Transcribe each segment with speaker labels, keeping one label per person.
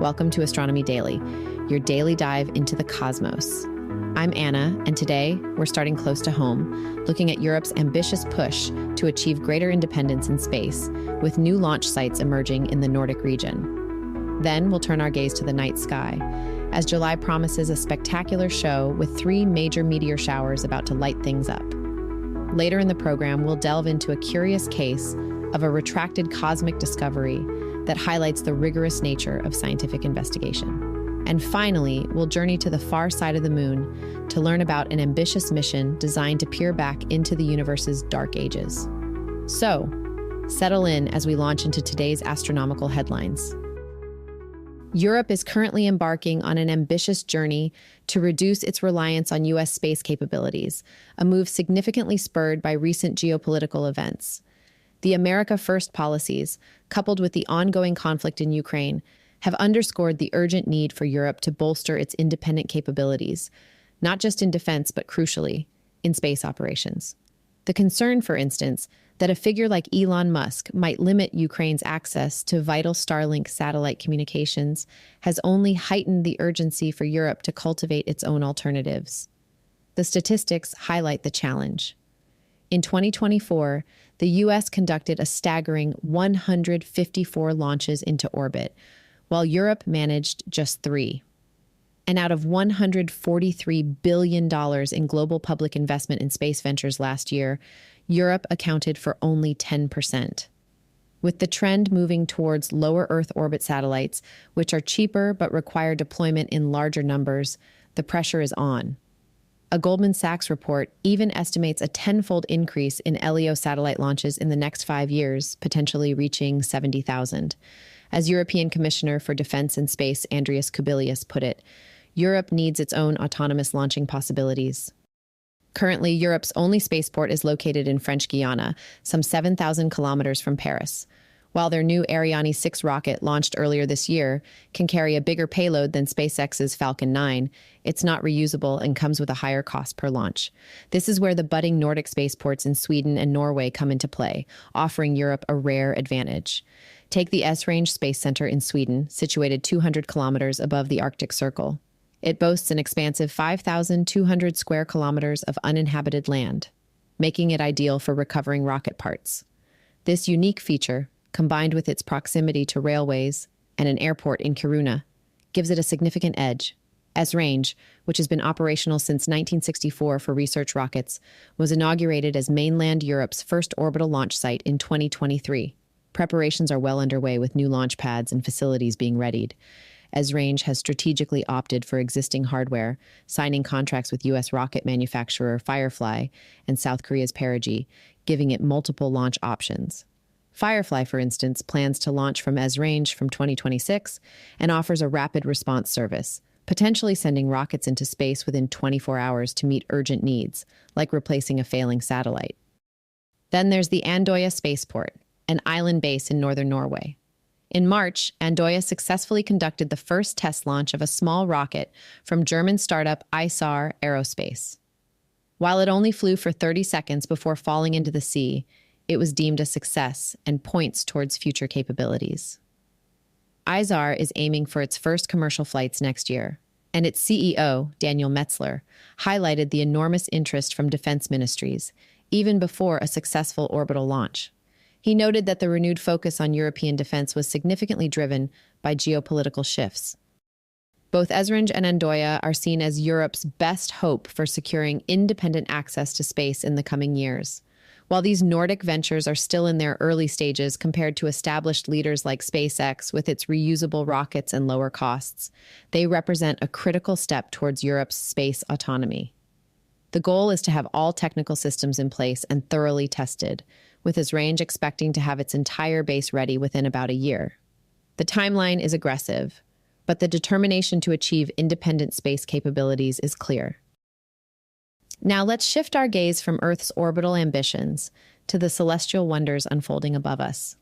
Speaker 1: Welcome to Astronomy Daily, your daily dive into the cosmos. I'm Anna, and today we're starting close to home, looking at Europe's ambitious push to achieve greater independence in space, with new launch sites emerging in the Nordic region. Then we'll turn our gaze to the night sky, as July promises a spectacular show with 3 major meteor showers about to light things up. Later in the program, we'll delve into a curious case of a retracted cosmic discovery that highlights the rigorous nature of scientific investigation. And finally, we'll journey to the far side of the moon to learn about an ambitious mission designed to peer back into the universe's dark ages. So, settle in as we launch into today's astronomical headlines. Europe is currently embarking on an ambitious journey to reduce its reliance on U.S. space capabilities, a move significantly spurred by recent geopolitical events. The America First policies, coupled with the ongoing conflict in Ukraine, have underscored the urgent need for Europe to bolster its independent capabilities, not just in defense, but crucially, in space operations. The concern, for instance, that a figure like Elon Musk might limit Ukraine's access to vital Starlink satellite communications has only heightened the urgency for Europe to cultivate its own alternatives. The statistics highlight the challenge. In 2024, the U.S. conducted a staggering 154 launches into orbit, while Europe managed just 3. And out of $143 billion in global public investment in space ventures last year, Europe accounted for only 10%. With the trend moving towards lower Earth orbit satellites, which are cheaper but require deployment in larger numbers, the pressure is on. A Goldman Sachs report even estimates a 10-fold increase in LEO satellite launches in the next 5 years, potentially reaching 70,000. As European Commissioner for Defense and Space Andrius Kubilius put it, Europe needs its own autonomous launching possibilities. Currently, Europe's only spaceport is located in French Guiana, some 7,000 kilometers from Paris. While their new Ariane 6 rocket, launched earlier this year, can carry a bigger payload than SpaceX's Falcon 9, it's not reusable and comes with a higher cost per launch. This is where the budding Nordic spaceports in Sweden and Norway come into play, offering Europe a rare advantage. Take the Esrange Space Center in Sweden, situated 200 kilometers above the Arctic Circle. It boasts an expansive 5,200 square kilometers of uninhabited land, making it ideal for recovering rocket parts. This unique feature, combined with its proximity to railways and an airport in Kiruna, gives it a significant edge. Esrange, which has been operational since 1964 for research rockets, was inaugurated as mainland Europe's first orbital launch site in 2023. Preparations are well underway, with new launch pads and facilities being readied. Esrange has strategically opted for existing hardware, signing contracts with U.S. rocket manufacturer Firefly and South Korea's Perseids, giving it multiple launch options. Firefly, for instance, plans to launch from Esrange from 2026 and offers a rapid response service, potentially sending rockets into space within 24 hours to meet urgent needs, like replacing a failing satellite. Then there's the Andøya Spaceport, an island base in northern Norway. In March, Andøya successfully conducted the first test launch of a small rocket from German startup ISAR Aerospace. While it only flew for 30 seconds before falling into the sea, it was deemed a success and points towards future capabilities. ISAR is aiming for its first commercial flights next year, and its CEO, Daniel Metzler, highlighted the enormous interest from defense ministries, even before a successful orbital launch. He noted that the renewed focus on European defense was significantly driven by geopolitical shifts. Both Esrange and Andøya are seen as Europe's best hope for securing independent access to space in the coming years. While these Nordic ventures are still in their early stages compared to established leaders like SpaceX with its reusable rockets and lower costs, they represent a critical step towards Europe's space autonomy. The goal is to have all technical systems in place and thoroughly tested, with Esrange expecting to have its entire base ready within about a year. The timeline is aggressive, but the determination to achieve independent space capabilities is clear. Now let's shift our gaze from Earth's orbital ambitions to the celestial wonders unfolding above us.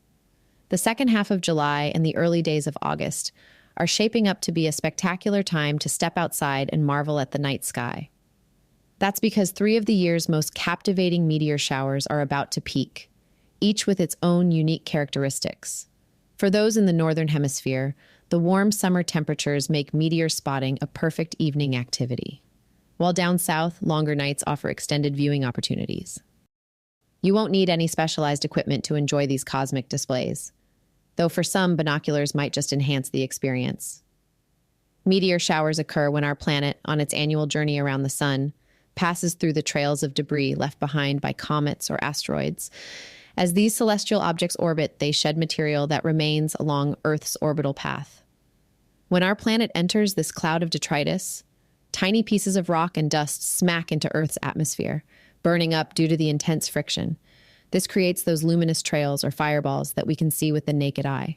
Speaker 1: The second half of July and the early days of August are shaping up to be a spectacular time to step outside and marvel at the night sky. That's because 3 of the year's most captivating meteor showers are about to peak, each with its own unique characteristics. For those in the northern hemisphere, the warm summer temperatures make meteor spotting a perfect evening activity. While down south, longer nights offer extended viewing opportunities. You won't need any specialized equipment to enjoy these cosmic displays, though for some, binoculars might just enhance the experience. Meteor showers occur when our planet, on its annual journey around the sun, passes through the trails of debris left behind by comets or asteroids. As these celestial objects orbit, they shed material that remains along Earth's orbital path. When our planet enters this cloud of detritus, tiny pieces of rock and dust smack into Earth's atmosphere, burning up due to the intense friction. This creates those luminous trails or fireballs that we can see with the naked eye.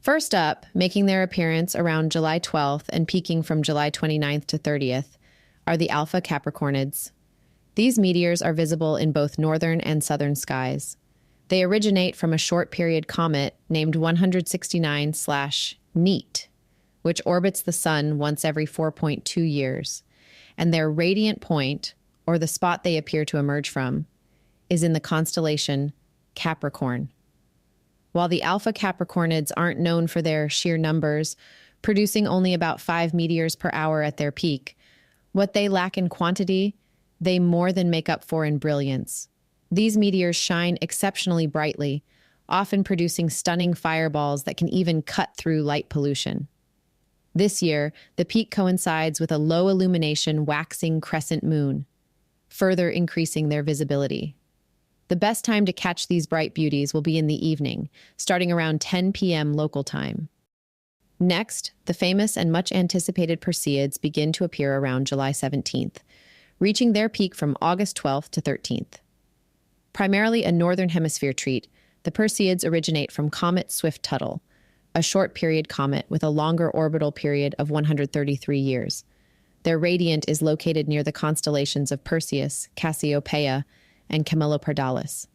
Speaker 1: First up, making their appearance around July 12th and peaking from July 29th to 30th, are the Alpha Capricornids. These meteors are visible in both northern and southern skies. They originate from a short-period comet named 169/NEAT, which orbits the sun once every 4.2 years, and their radiant point, or the spot they appear to emerge from, is in the constellation Capricorn. While the Alpha Capricornids aren't known for their sheer numbers, producing only about 5 meteors per hour at their peak, what they lack in quantity, they more than make up for in brilliance. These meteors shine exceptionally brightly, often producing stunning fireballs that can even cut through light pollution. This year, the peak coincides with a low illumination waxing crescent moon, further increasing their visibility. The best time to catch these bright beauties will be in the evening, starting around 10 p.m. local time. Next, the famous and much anticipated Perseids begin to appear around July 17th, reaching their peak from August 12th to 13th. Primarily a northern hemisphere treat, the Perseids originate from Comet Swift-Tuttle, a short-period comet with a longer orbital period of 133 years. Their radiant is located near the constellations of Perseus, Cassiopeia, and Camelopardalis.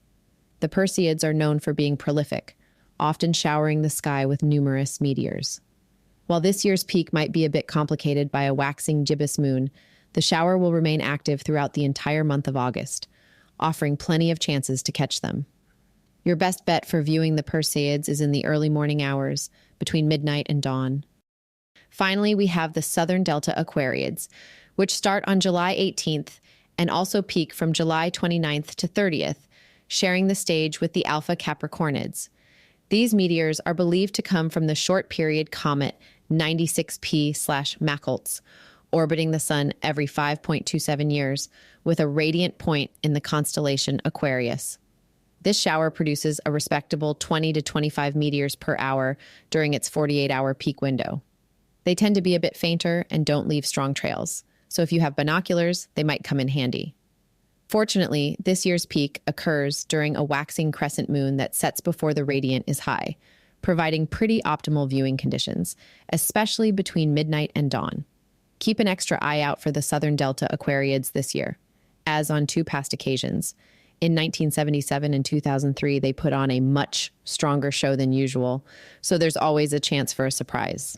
Speaker 1: The Perseids are known for being prolific, often showering the sky with numerous meteors. While this year's peak might be a bit complicated by a waxing gibbous moon, the shower will remain active throughout the entire month of August, offering plenty of chances to catch them. Your best bet for viewing the Perseids is in the early morning hours, between midnight and dawn. Finally, we have the Southern Delta Aquariids, which start on July 18th and also peak from July 29th to 30th, sharing the stage with the Alpha Capricornids. These meteors are believed to come from the short-period comet 96P/Machholtz, orbiting the sun every 5.27 years, with a radiant point in the constellation Aquarius. This shower produces a respectable 20 to 25 meteors per hour during its 48-hour peak window. They tend to be a bit fainter and don't leave strong trails, so if you have binoculars, they might come in handy. Fortunately, this year's peak occurs during a waxing crescent moon that sets before the radiant is high, providing pretty optimal viewing conditions, especially between midnight and dawn. Keep an extra eye out for the Southern Delta Aquariids this year, as on 2 past occasions. In 1977 and 2003, they put on a much stronger show than usual, so there's always a chance for a surprise.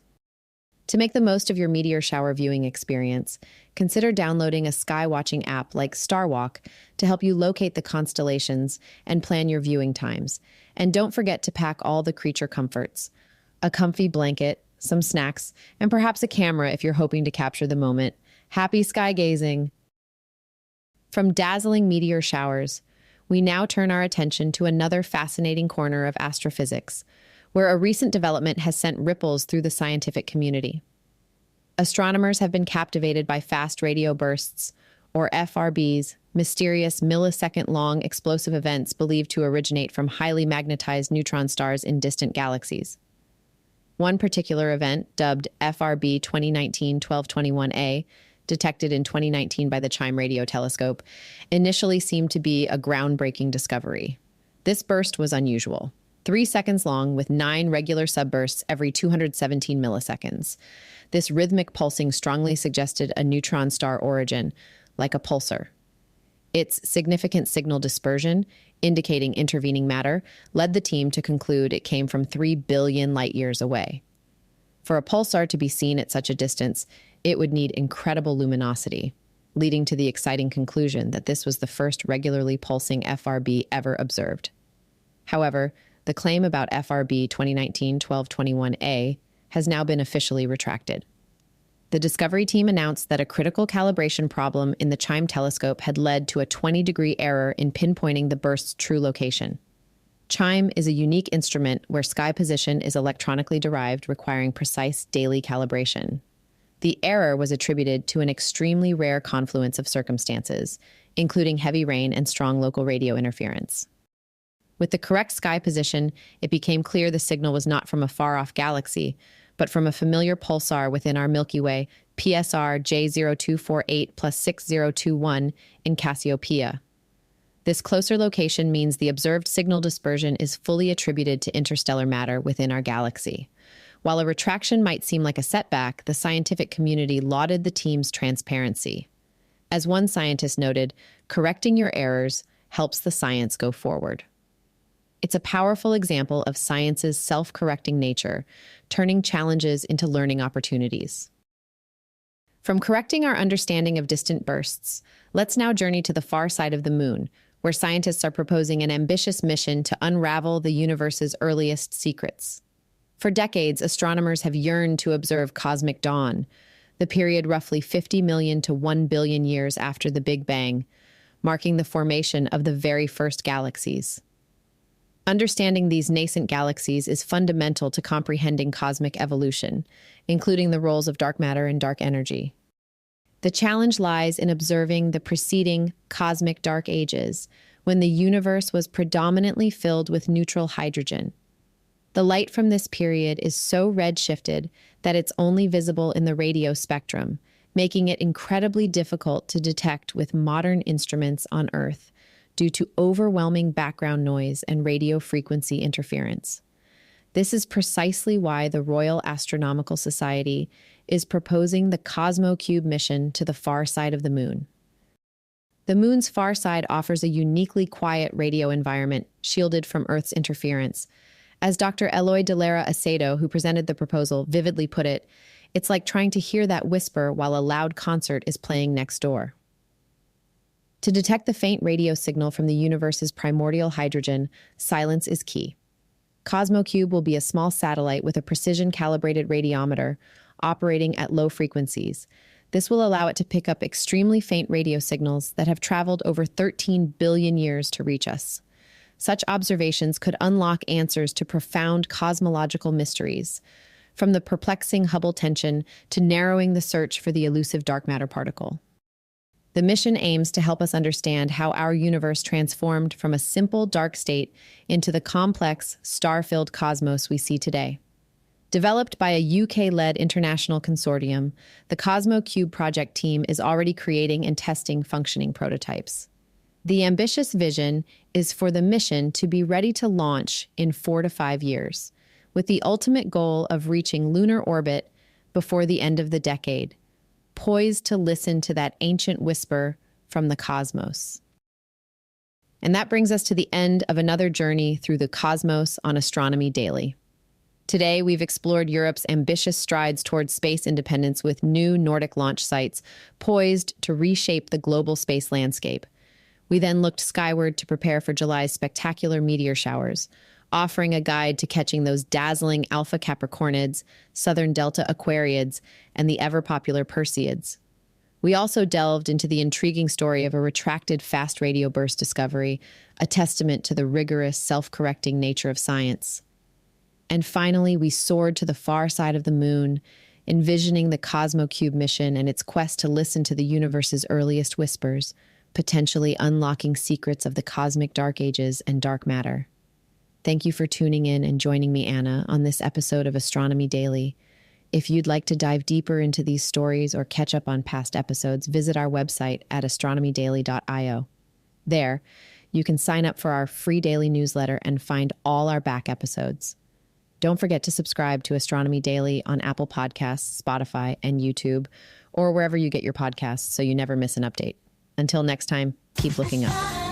Speaker 1: To make the most of your meteor shower viewing experience, consider downloading a sky-watching app like Starwalk to help you locate the constellations and plan your viewing times. And don't forget to pack all the creature comforts: a comfy blanket, some snacks, and perhaps a camera if you're hoping to capture the moment. Happy sky gazing! From dazzling meteor showers, we now turn our attention to another fascinating corner of astrophysics, where a recent development has sent ripples through the scientific community. Astronomers have been captivated by fast radio bursts, or FRBs, mysterious millisecond-long explosive events believed to originate from highly magnetized neutron stars in distant galaxies. One particular event, dubbed FRB 2019-1221A, detected in 2019 by the CHIME radio telescope, initially seemed to be a groundbreaking discovery. This burst was unusual. 3 seconds long with 9 regular subbursts every 217 milliseconds. This rhythmic pulsing strongly suggested a neutron star origin, like a pulsar. Its significant signal dispersion, indicating intervening matter, led the team to conclude it came from 3 billion light-years away. For a pulsar to be seen at such a distance, it would need incredible luminosity, leading to the exciting conclusion that this was the first regularly pulsing FRB ever observed. However, the claim about FRB 2019-1221A has now been officially retracted. The Discovery team announced that a critical calibration problem in the CHIME telescope had led to a 20-degree error in pinpointing the burst's true location. CHIME is a unique instrument where sky position is electronically derived, requiring precise daily calibration. The error was attributed to an extremely rare confluence of circumstances, including heavy rain and strong local radio interference. With the correct sky position, it became clear the signal was not from a far-off galaxy, but from a familiar pulsar within our Milky Way, PSR J0248 plus 6021 in Cassiopeia. This closer location means the observed signal dispersion is fully attributed to interstellar matter within our galaxy. While a retraction might seem like a setback, the scientific community lauded the team's transparency. As one scientist noted, correcting your errors helps the science go forward. It's a powerful example of science's self-correcting nature, turning challenges into learning opportunities. From correcting our understanding of distant bursts, let's now journey to the far side of the moon, where scientists are proposing an ambitious mission to unravel the universe's earliest secrets. For decades, astronomers have yearned to observe cosmic dawn, the period roughly 50 million to 1 billion years after the Big Bang, marking the formation of the very first galaxies. Understanding these nascent galaxies is fundamental to comprehending cosmic evolution, including the roles of dark matter and dark energy. The challenge lies in observing the preceding cosmic dark ages, when the universe was predominantly filled with neutral hydrogen. The light from this period is so redshifted that it's only visible in the radio spectrum, making it incredibly difficult to detect with modern instruments on Earth due to overwhelming background noise and radio frequency interference. This is precisely why the Royal Astronomical Society is proposing the CosmoCube mission to the far side of the moon. The moon's far side offers a uniquely quiet radio environment shielded from Earth's interference. As Dr. Eloy de Lara Acedo, who presented the proposal, vividly put it, it's like trying to hear that whisper while a loud concert is playing next door. To detect the faint radio signal from the universe's primordial hydrogen, silence is key. CosmoCube will be a small satellite with a precision-calibrated radiometer operating at low frequencies. This will allow it to pick up extremely faint radio signals that have traveled over 13 billion years to reach us. Such observations could unlock answers to profound cosmological mysteries, from the perplexing Hubble tension to narrowing the search for the elusive dark matter particle. The mission aims to help us understand how our universe transformed from a simple dark state into the complex, star-filled cosmos we see today. Developed by a UK-led international consortium, the CosmoCube project team is already creating and testing functioning prototypes. The ambitious vision is for the mission to be ready to launch in 4 to 5 years, with the ultimate goal of reaching lunar orbit before the end of the decade, poised to listen to that ancient whisper from the cosmos. And that brings us to the end of another journey through the cosmos on Astronomy Daily. Today, we've explored Europe's ambitious strides towards space independence with new Nordic launch sites poised to reshape the global space landscape. We then looked skyward to prepare for July's spectacular meteor showers, offering a guide to catching those dazzling Alpha Capricornids, Southern Delta Aquariids, and the ever-popular Perseids. We also delved into the intriguing story of a retracted fast radio burst discovery, a testament to the rigorous, self-correcting nature of science. And finally, we soared to the far side of the moon, envisioning the CosmoCube mission and its quest to listen to the universe's earliest whispers, potentially unlocking secrets of the cosmic dark ages and dark matter. Thank you for tuning in and joining me, Anna, on this episode of Astronomy Daily. If you'd like to dive deeper into these stories or catch up on past episodes, visit our website at astronomydaily.io. There, you can sign up for our free daily newsletter and find all our back episodes. Don't forget to subscribe to Astronomy Daily on Apple Podcasts, Spotify, and YouTube, or wherever you get your podcasts so you never miss an update. Until next time, keep looking up.